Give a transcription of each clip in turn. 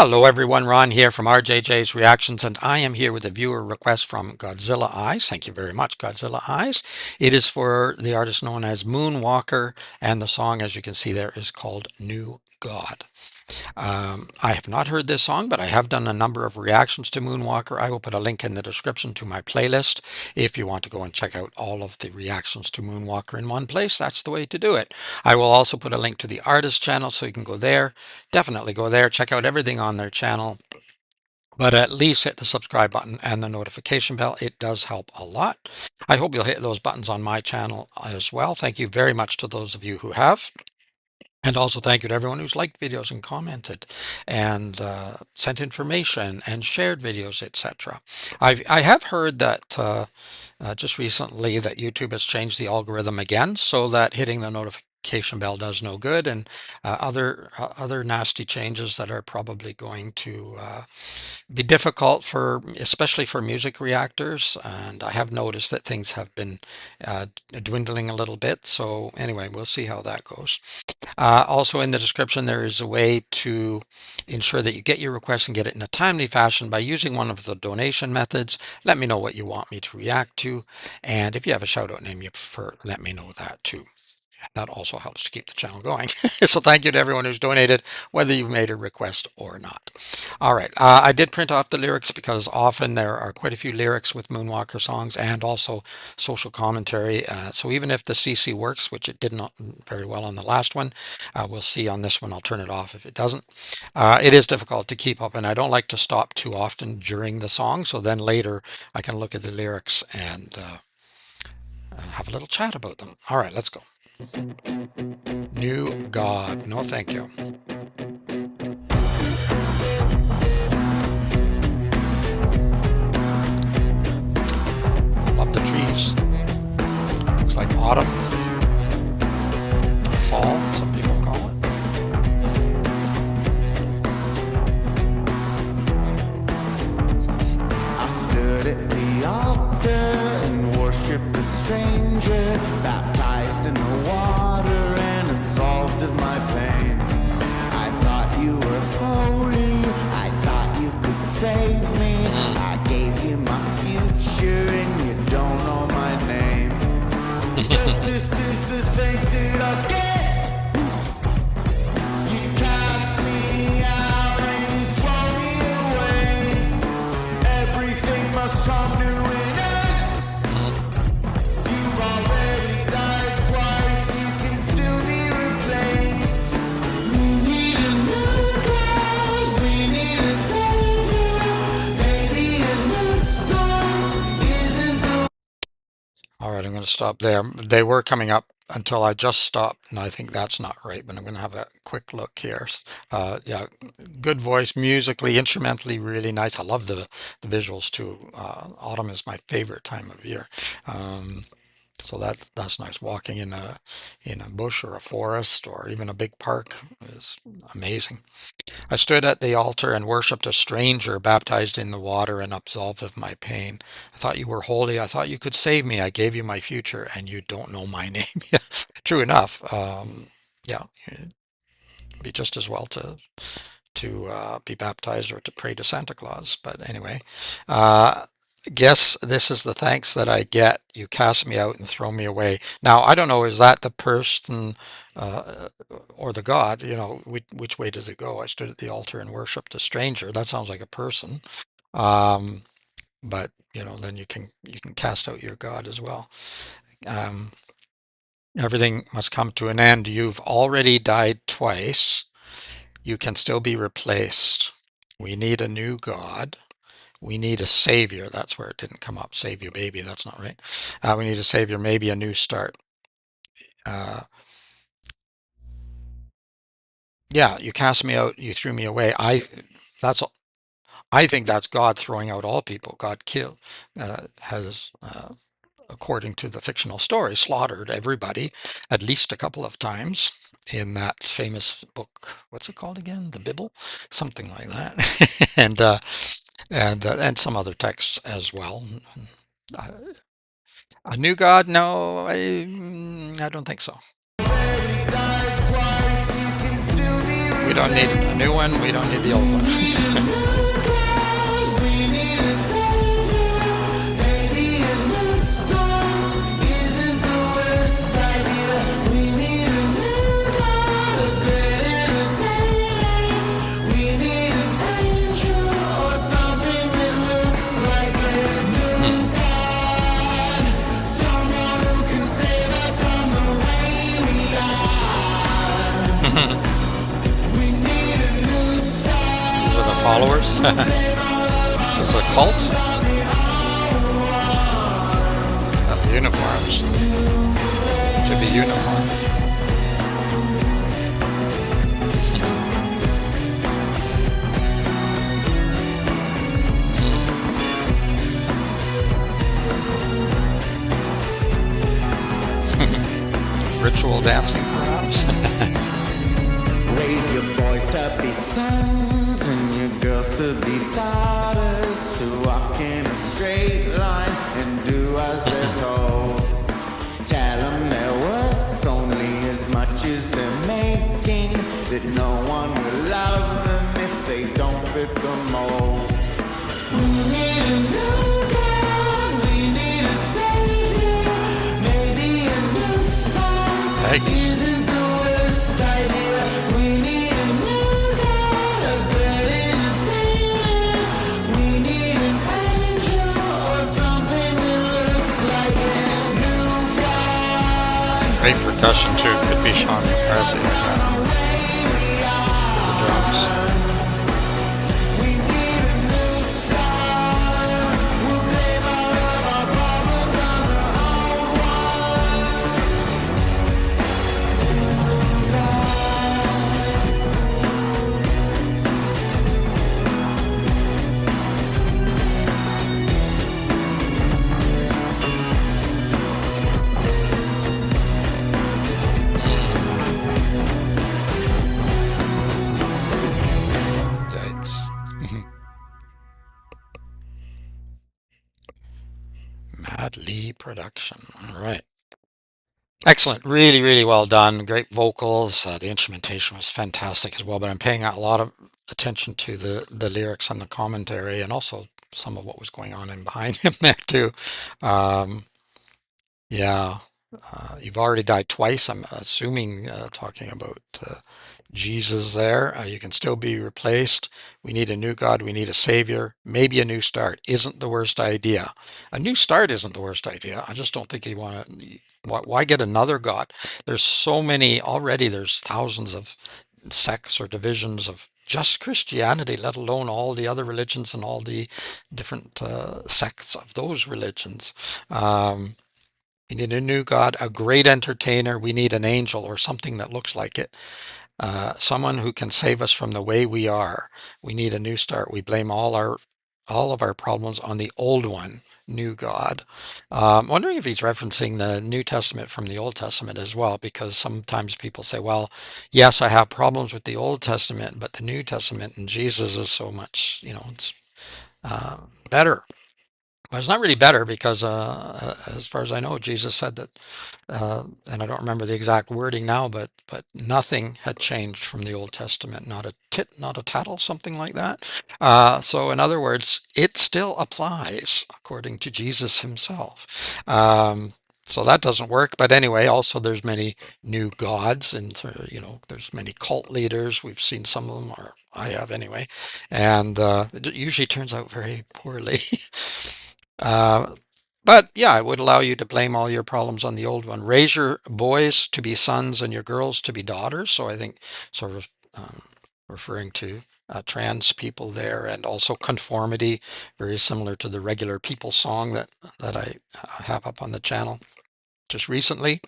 Hello everyone, Ron here from RJJ's Reactions, and I am here with a viewer request from Godzilla Eyes. Thank you very much, Godzilla Eyes. It is for the artist known as Moonwalker, and the song, as you can see there, is called New God. I have not heard this song, but I have done a number of reactions to Moonwalker. I will put a link in the description to my playlist. If you want to go and check out all of the reactions to Moonwalker in one place, that's the way to do it. I will also put a link to the artist channel so you can go there. Definitely go there, check out everything on their channel. But at least hit the subscribe button and the notification bell. It does help a lot. I hope you'll hit those buttons on my channel as well. Thank you very much to those of you who have. And also thank you to everyone who's liked videos and commented and sent information and shared videos, etc. I have heard that just recently that YouTube has changed the algorithm again so that hitting the notification bell does no good, and other nasty changes that are probably going to be difficult for, especially for music reactors. And I have noticed that things have been dwindling a little bit. So anyway, we'll see how that goes. Also in the description, there is a way to ensure that you get your request and get it in a timely fashion by using one of the donation methods. Let me know what you want me to react to. And if you have a shout out name you prefer, let me know that too. That also helps to keep the channel going. So thank you to everyone who's donated, whether you've made a request or not. All right, I did print off the lyrics because often there are quite a few lyrics with Moonwalker songs and also social commentary. So even if the CC works, which it did not very well on the last one, we'll see on this one. I'll turn it off if it doesn't. It is difficult to keep up, and I don't like to stop too often during the song. So then later I can look at the lyrics and have a little chat about them. All right, let's go. New God. No, thank you. Love the trees. Looks like autumn. Fall, some people call it. I stood at the altar and worshipped a stranger, baptized in the water and absolved of my pain. I thought you were holy, I thought you could save me. I gave you my future and you don't know my name. Yes, this is the thanks that I get. You cast me out and you throw me away. Everything must come to an end. You've already died twice, you can still be replaced. We need a new God, we need a savior. Maybe a new song isn't the All right, I'm going to stop there. They were coming up until I just stopped, and I think that's not right, but I'm going to have a quick look here. Yeah, good voice, musically, instrumentally, really nice. I love the visuals too. Autumn is my favorite time of year. So that's nice. Walking in a bush or a forest or even a big park is amazing. I stood at the altar and worshipped a stranger baptized in the water and absolved of my pain. I thought you were holy. I thought you could save me. I gave you my future and you don't know my name. Yeah, true enough. Yeah, it'd be just as well to be baptized or to pray to Santa Claus. But anyway, uh, guess this is the thanks that I get. You cast me out and throw me away. Now, I don't know, is that the person uh, or the God? You know, which way does it go? I stood at the altar and worshiped a stranger. That sounds like a person. Um, but you know, then you can cast out your God as well. Um, Everything must come to an end. You've already died twice. You can still be replaced. We need a new God. We need a savior. That's where it didn't come up. Save your baby. That's not right. We need a savior, maybe a new start. Uh, yeah, you cast me out. You threw me away. That's, I think that's God throwing out all people. God has, according to the fictional story, slaughtered everybody at least a couple of times in that famous book. What's it called again? The Bible, something like that, and some other texts as well. Uh, A new God? No, I don't think so. already died twice, you can still be We don't need a new one. We don't need the old one. These are the followers. This is a cult of the uniforms. To be uniform. Ritual dancing, perhaps. Raise your boys to be sons and your girls to be daughters, to walk in a straight line and do as they're told. Tell them they're worth only as much as they're making, that no one will love them if they don't fit the mold. We need a new God, we need a savior, maybe a new start. Thanks. Isn't the worst idea. We need a new God, a good entertainer. We need an angel or something that looks like a new God. Great percussion too. Could be Sean McCarthy with that. The drums. We need a new start. We'll blame all of our problems on the old one. Yikes. Mad Lee production. All right. Excellent. Really, really well done. Great vocals. The instrumentation was fantastic as well. But I'm paying a lot of attention to the lyrics and the commentary, and also some of what was going on in behind him there too. Um, yeah. You've already died twice. I'm assuming talking about Jesus there. You can still be replaced. We need a new God. We need a savior. Maybe a new start isn't the worst idea. A new start isn't the worst idea. I just don't think you want to. Why get another God? There's so many already. There's thousands of sects or divisions of just Christianity, let alone all the other religions and all the different sects of those religions. We need a new God, a great entertainer. We need an angel or something that looks like it. Someone who can save us from the way we are. We need a new start. We blame all of our problems on the old one, new God. Wondering if he's referencing the New Testament from the Old Testament as well, because sometimes people say, well, yes, I have problems with the Old Testament, but the New Testament and Jesus is so much, it's uh, better. Well, it's not really better because, as far as I know, Jesus said that, and I don't remember the exact wording now, but nothing had changed from the Old Testament, not a tit, not a tattle, something like that. So, in other words, it still applies according to Jesus himself. So that doesn't work. But anyway, also there's many new gods, and there's many cult leaders. We've seen some of them, or I have anyway, and it usually turns out very poorly. Uh, but yeah, it would allow you to blame all your problems on the old one. Raise your boys to be sons and your girls to be daughters. So I think sort of referring to trans people there, and also conformity, very similar to the regular people song that I have up on the channel just recently.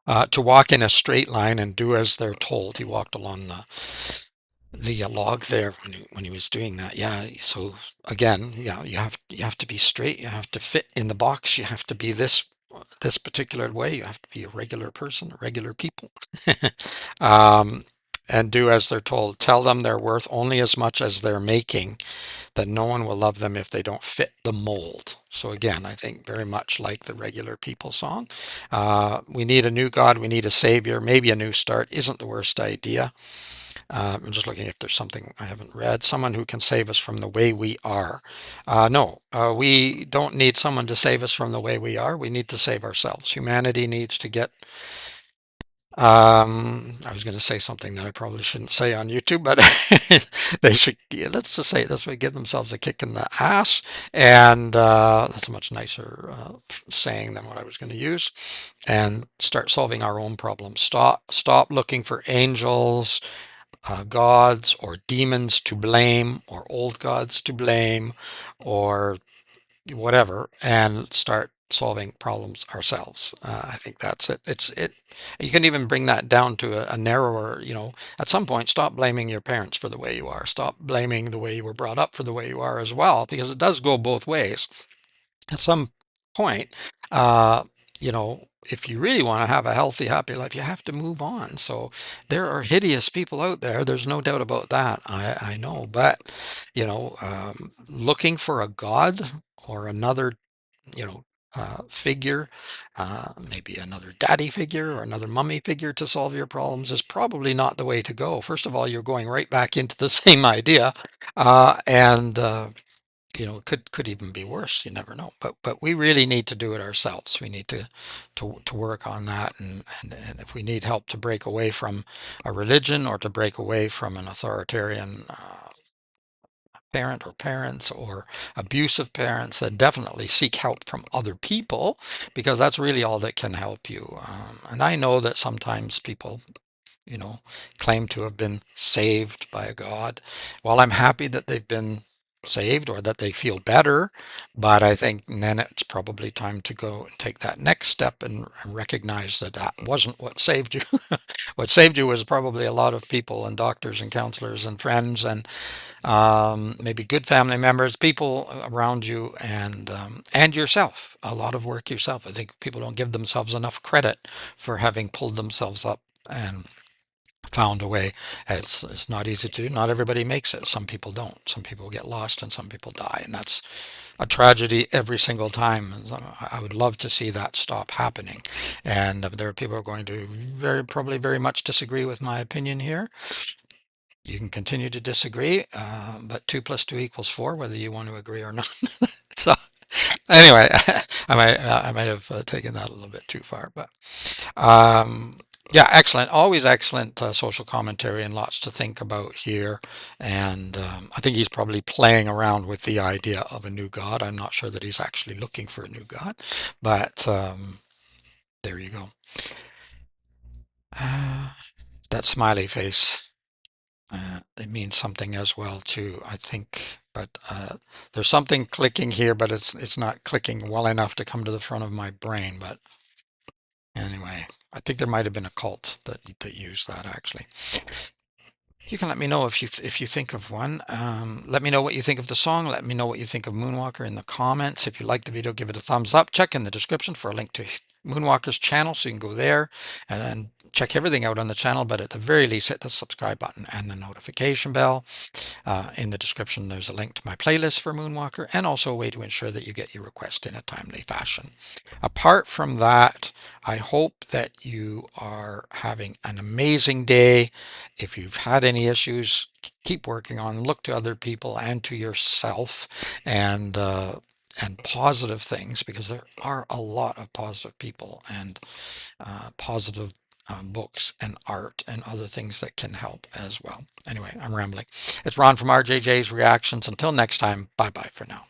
To walk in a straight line and do as they're told. He walked along the log there when he was doing that. Yeah. So again, yeah, you have to be straight. You have to fit in the box. You have to be this particular way. You have to be a regular person, regular people, um, and do as they're told. Tell them they're worth only as much as they're making. That no one will love them if they don't fit the mold. So again, I think very much like the regular people song. We need a new God. We need a savior. Maybe a new start isn't the worst idea. I'm just looking if there's something I haven't read. Someone who can save us from the way we are. No, we don't need someone to save us from the way we are. We need to save ourselves. Humanity needs to get I was going to say something that I probably shouldn't say on YouTube, but they should, yeah, let's just say it this way, give themselves a kick in the ass. And that's a much nicer saying than what I was going to use. And start solving our own problems. Stop looking for angels, gods, or demons to blame, or old gods to blame, or whatever, and start solving problems ourselves. I think that's it. You can even bring that down to a narrower, at some point, stop blaming your parents for the way you are. Stop blaming the way you were brought up for the way you are as well, because it does go both ways. At some point, uh, if you really want to have a healthy, happy life, you have to move on. So there are hideous people out there. There's no doubt about that. I know, but looking for a god or another you know, figure, maybe another daddy figure or another mummy figure to solve your problems is probably not the way to go. First of all, you're going right back into the same idea, and it could even be worse. You never know. But we really need to do it ourselves. We need to work on that, and if we need help to break away from a religion or to break away from an authoritarian parent or parents or abusive parents, then definitely seek help from other people because that's really all that can help you. And I know that sometimes people, you know, claim to have been saved by a God. Well, I'm happy that they've been saved or that they feel better, but I think then it's probably time to go and take that next step and recognize that that wasn't what saved you. What saved you was probably a lot of people and doctors and counselors and friends and maybe good family members, people around you, and yourself. A lot of work yourself. I think people don't give themselves enough credit for having pulled themselves up and found a way. It's not easy to do. Not everybody makes it. Some people don't. Some people get lost, and some people die, and that's a tragedy every single time. And so I would love to see that stop happening. And there are people who are going to probably very much disagree with my opinion here. You can continue to disagree, but 2 + 2 = 4, whether you want to agree or not. So anyway, I might have taken that a little bit too far, but um, yeah, excellent. Always excellent social commentary and lots to think about here. And I think he's probably playing around with the idea of a new God. I'm not sure that he's actually looking for a new God, but there you go. Uh, that smiley face. It means something as well too, I think. But there's something clicking here, but it's not clicking well enough to come to the front of my brain. But anyway, I think there might have been a cult that used that actually. You can let me know if you think of one. Let me know what you think of the song. Let me know what you think of Moonwalker in the comments. If you like the video, give it a thumbs up. Check in the description for a link to Moonwalker's channel so you can go there and check everything out on the channel. But at the very least, hit the subscribe button and the notification bell. In the description, there's a link to my playlist for Moonwalker and also a way to ensure that you get your request in a timely fashion. Apart from that, I hope that you are having an amazing day. If you've had any issues, keep working on them. Look to other people and to yourself and positive things because there are a lot of positive people and positive books and art and other things that can help as well. Anyway, I'm rambling. It's Ron from RJJ's Reactions. Until next time, bye bye for now.